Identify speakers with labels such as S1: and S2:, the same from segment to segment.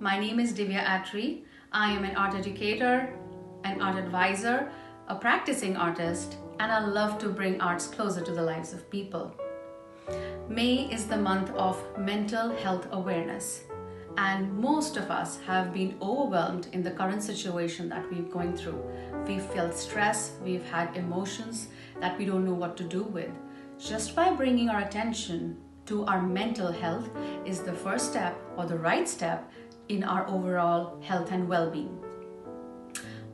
S1: My name is Divya Atri. I am an art educator, an art advisor, a practicing artist, and I love to bring arts closer to the lives of people. May is the month of mental health awareness, and most of us have been overwhelmed in the current situation that we're going through. We've felt stress, we've had emotions that we don't know what to do with. Just by bringing our attention to our mental health is the first step or the right step in our overall health and well-being.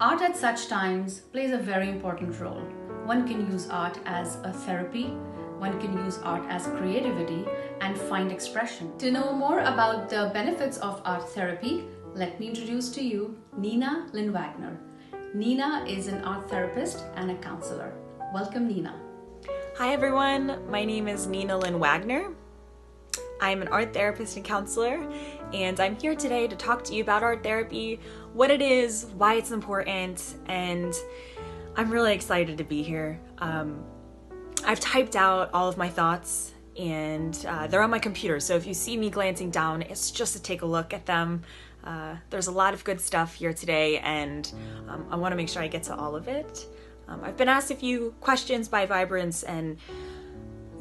S1: Art at such times plays a very important role. One can use art as a therapy, one can use art as creativity and find expression. To know more about the benefits of art therapy, let me introduce to you Ninalynn Wagner. Nina is an art therapist and a counselor. Welcome, Nina.
S2: Hi everyone, my name is Ninalynn Wagner. I'm an art therapist and counselor, and I'm here today to talk to you about art therapy, what it is, why it's important, and I'm really excited to be here. I've typed out all of my thoughts, and they're on my computer, so if you see me glancing down, it's just to take a look at them. There's a lot of good stuff here today, and I want to make sure I get to all of it. I've been asked a few questions by Vibrance, and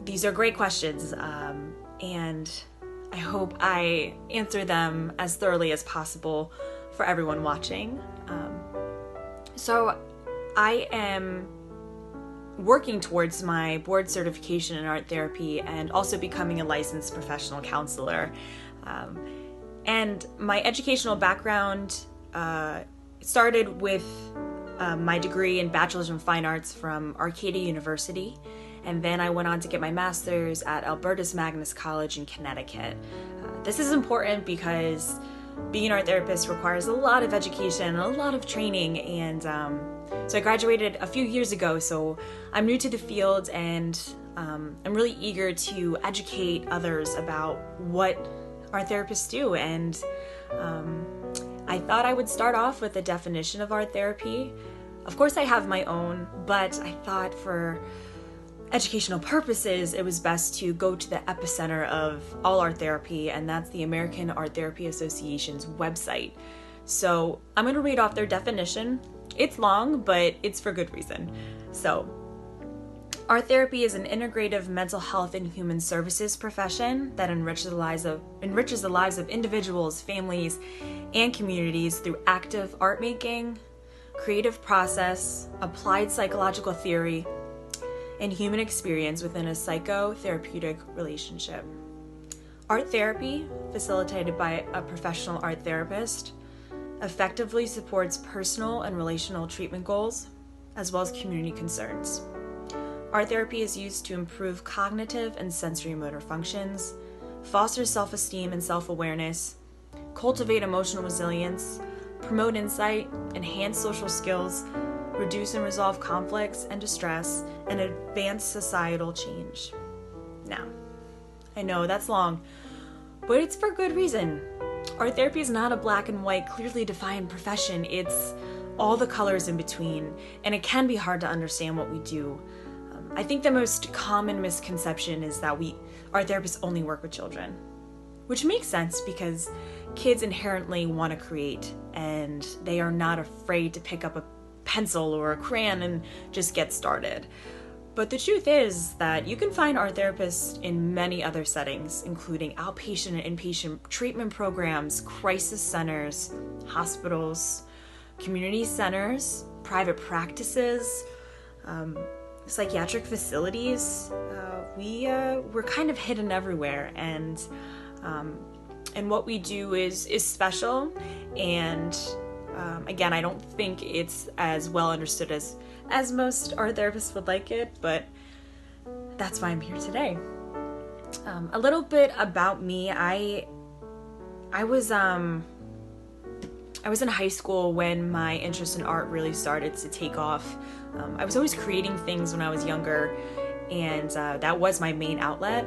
S2: these are great questions, and I hope I answer them as thoroughly as possible for everyone watching. So I am working towards my board certification in art therapy and also becoming a licensed professional counselor. And my educational background started with my degree in Bachelor's in Fine Arts from Arcadia University, and then I went on to get my master's at Albertus Magnus College in Connecticut. This is important because being an art therapist requires a lot of education and a lot of training, and so I graduated a few years ago, so I'm new to the field, and I'm really eager to educate others about what art therapists do, and I thought I would start off with a definition of art therapy. Of course I have my own, but I thought for educational purposes it was best to go to the epicenter of all art therapy, and that's the American Art Therapy Association's website. So I'm going to read off their definition. It's long, but it's for good reason. So, art therapy is an integrative mental health and human services profession that enriches the lives of individuals, families, and communities through active art making, creative process, applied psychological theory, and human experience within a psychotherapeutic relationship. Art therapy, facilitated by a professional art therapist, effectively supports personal and relational treatment goals, as well as community concerns. Art therapy is used to improve cognitive and sensory motor functions, foster self-esteem and self-awareness, cultivate emotional resilience, promote insight, enhance social skills, reduce and resolve conflicts and distress, and advance societal change. Now, I know that's long, but it's for good reason. Art therapy is not a black and white, clearly defined profession. It's all the colors in between, and it can be hard to understand what we do. I think the most common misconception is that art therapists only work with children, which makes sense because kids inherently want to create, and they are not afraid to pick up a pencil or a crayon and just get started. But the truth is that you can find art therapists in many other settings, including outpatient and inpatient treatment programs, crisis centers, hospitals, community centers, private practices, psychiatric facilities. We're kind of hidden everywhere, and what we do is special, and again, I don't think it's as well understood as most art therapists would like it, but that's why I'm here today. A little bit about me. I was in high school when my interest in art really started to take off. I was always creating things when I was younger, and that was my main outlet.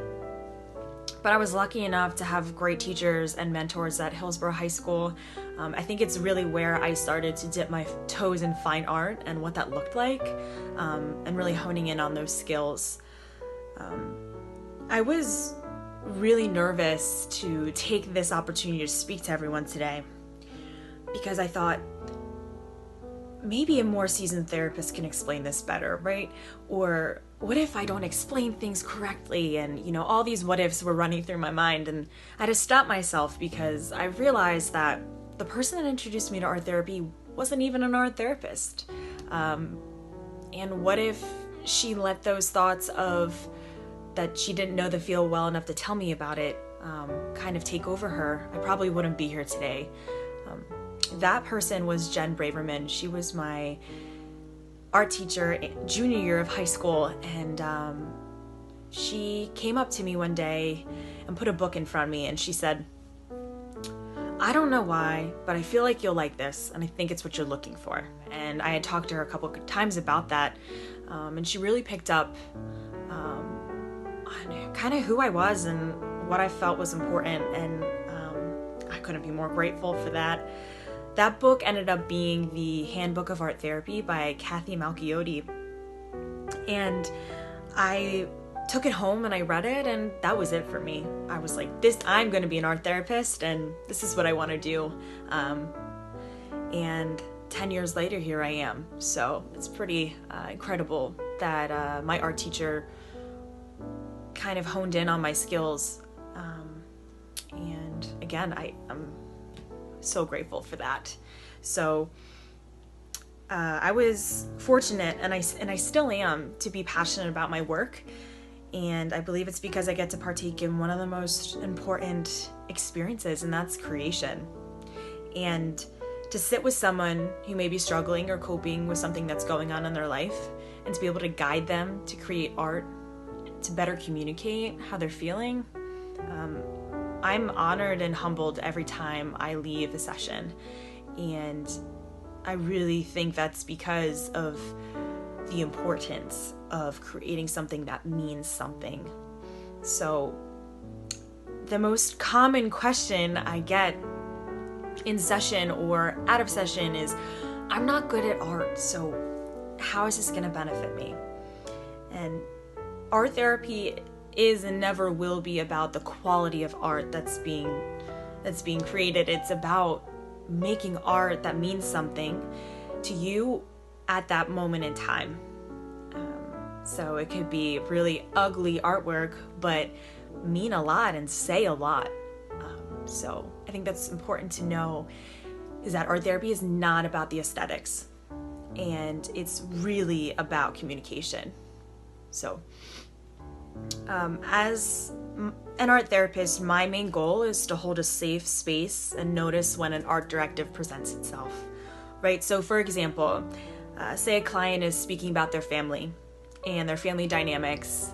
S2: But I was lucky enough to have great teachers and mentors at Hillsborough High School. I think it's really where I started to dip my toes in fine art and what that looked like, and really honing in on those skills. I was really nervous to take this opportunity to speak to everyone today because I thought maybe a more seasoned therapist can explain this better, right? Or what if I don't explain things correctly? And, all these what ifs were running through my mind, and I had to stop myself because I realized that the person that introduced me to art therapy wasn't even an art therapist. And what if she let those thoughts of that she didn't know the field well enough to tell me about it kind of take over her? I probably wouldn't be here today. That person was Jen Braverman. She was my art teacher junior year of high school, and she came up to me one day and put a book in front of me, and she said, "I don't know why, but I feel like you'll like this, and I think it's what you're looking for." And I had talked to her a couple of times about that, and she really picked up on kind of who I was and what I felt was important, and I couldn't be more grateful for that. That book ended up being the Handbook of Art Therapy by Kathy Malchiotti, and I took it home and I read it, and that was it for me. I was like, I'm going to be an art therapist, and this is what I want to do. And 10 years later, here I am. So it's pretty incredible that my art teacher kind of honed in on my skills. And again, I'm so grateful for that. So I was fortunate, and I still am, to be passionate about my work. And I believe it's because I get to partake in one of the most important experiences, and that's creation. And to sit with someone who may be struggling or coping with something that's going on in their life, and to be able to guide them to create art, to better communicate how they're feeling, I'm honored and humbled every time I leave a session. And I really think that's because of the importance of creating something that means something. So the most common question I get in session or out of session is, "I'm not good at art, so how is this going to benefit me?" And art therapy is and never will be about the quality of art that's being created. It's about making art that means something to you at that moment in time. So it could be really ugly artwork, but mean a lot and say a lot. So I think that's important to know, is that art therapy is not about the aesthetics, and it's really about communication. So as an art therapist, my main goal is to hold a safe space and notice when an art directive presents itself, right? So for example, say a client is speaking about their family and their family dynamics,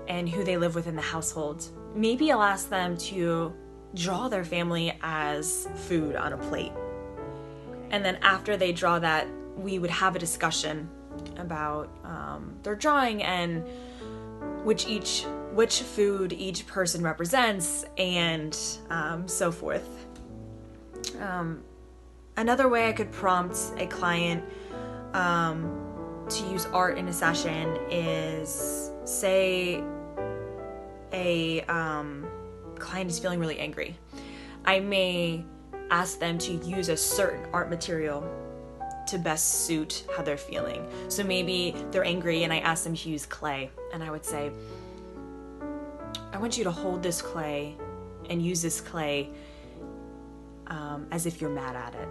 S2: and who they live with in the household. Maybe I'll ask them to draw their family as food on a plate. And then after they draw that, we would have a discussion about their drawing and which food each person represents, and so forth. Another way I could prompt a client to use art in a session is, say a client is feeling really angry. I may ask them to use a certain art material to best suit how they're feeling. So maybe they're angry and I ask them to use clay, and I would say, "I want you to hold this clay and use this clay as if you're mad at it."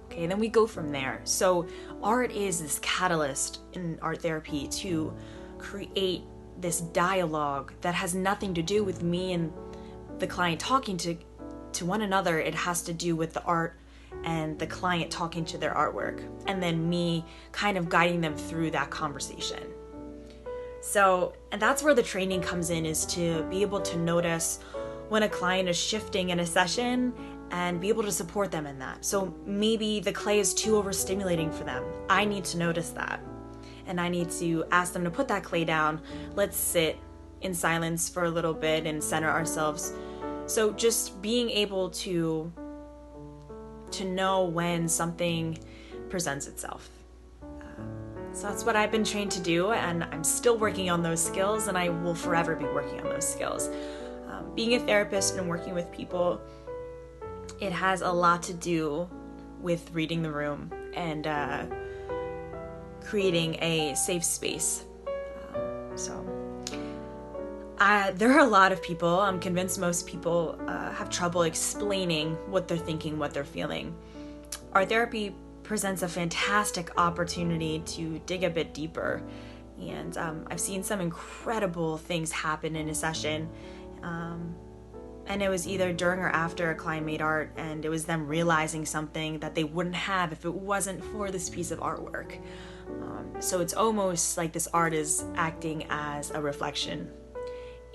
S2: Okay, and then we go from there. So art is this catalyst in art therapy to create this dialogue that has nothing to do with me and the client talking to one another. It has to do with the art and the client talking to their artwork, and then me kind of guiding them through that conversation. So, and that's where the training comes in, is to be able to notice when a client is shifting in a session and be able to support them in that. So maybe the clay is too overstimulating for them. I need to notice that, and I need to ask them to put that clay down. Let's sit in silence for a little bit and center ourselves. So just being able to know when something presents itself. So that's what I've been trained to do, and I'm still working on those skills, and I will forever be working on those skills. Being a therapist and working with people, it has a lot to do with reading the room and creating a safe space. There are a lot of people, I'm convinced most people have trouble explaining what they're thinking, what they're feeling. Art therapy presents a fantastic opportunity to dig a bit deeper, and I've seen some incredible things happen in a session, and it was either during or after a client made art, and it was them realizing something that they wouldn't have if it wasn't for this piece of artwork. So it's almost like this art is acting as a reflection,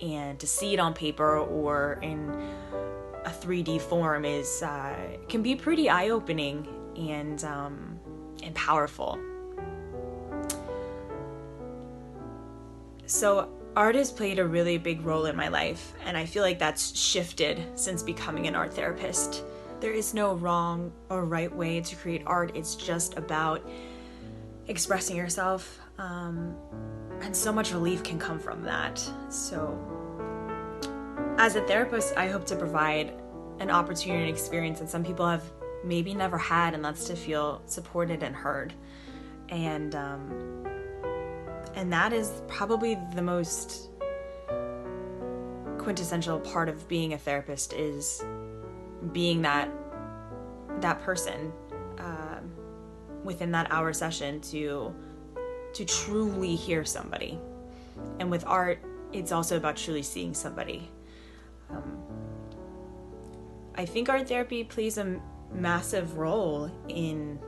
S2: and to see it on paper or in a 3D form is can be pretty eye-opening and powerful. So art has played a really big role in my life, and I feel like that's shifted since becoming an art therapist. There is no wrong or right way to create art. It's just about expressing yourself, and so much relief can come from that. So as a therapist, I hope to provide an opportunity and experience that some people have maybe never had, and that's to feel supported and heard. And that is probably the most quintessential part of being a therapist, is being that person within that hour session to truly hear somebody. And with art, it's also about truly seeing somebody. I think art therapy plays a massive role in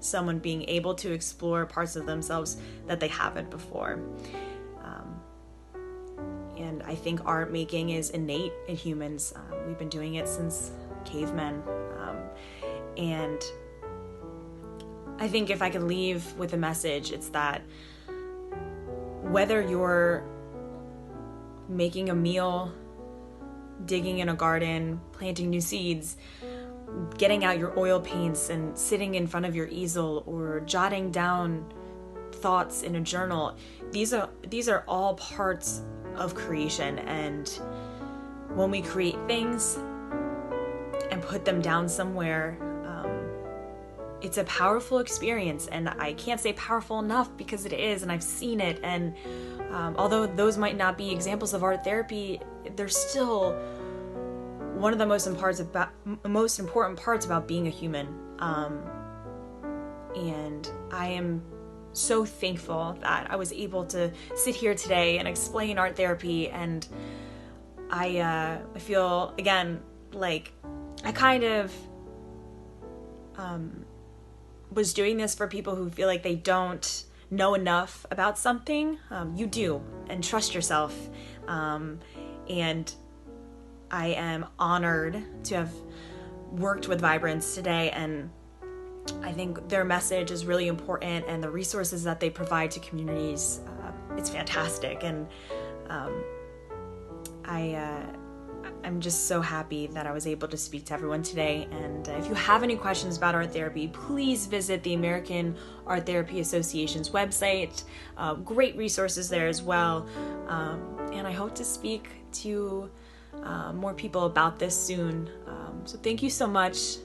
S2: someone being able to explore parts of themselves that they haven't before. And I think art making is innate in humans. We've been doing it since cavemen. And I think if I could leave with a message, it's that whether you're making a meal, digging in a garden, planting new seeds, getting out your oil paints and sitting in front of your easel, or jotting down thoughts in a journal, these are all parts of creation. And when we create things and put them down somewhere, it's a powerful experience. And I can't say powerful enough, because it is, and I've seen it. And although those might not be examples of art therapy, they're still one of the most important parts about being a human. And I am so thankful that I was able to sit here today and explain art therapy. And I feel, again, like I kind of was doing this for people who feel like they don't know enough about something. You do, and trust yourself. And I am honored to have worked with Vibrance today, and I think their message is really important, and the resources that they provide to communities, it's fantastic. And I'm just so happy that I was able to speak to everyone today. And if you have any questions about art therapy, please visit the American Art Therapy Association's website. Great resources there as well. And I hope to speak to more people about this soon. So thank you so much.